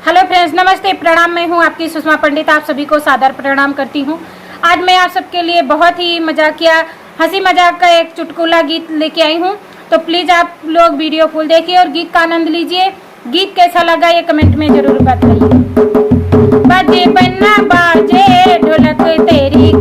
Hello friends, नमस्ते, प्रणाम। मैं हूं आपकी सुषमा पंडित। आप सभी को सादर प्रणाम करती हूं। आज मैं आप सबके लिए बहुत ही मजाकिया हंसी मजाक का एक चुटकुला गीत लेके आई हूं। तो प्लीज आप लोग वीडियो फुल देखिए और गीत का आनंद लीजिए। गीत कैसा लगा ये कमेंट में जरूर बताइए। बाजे बन्ना बाजे ढोलक तेरी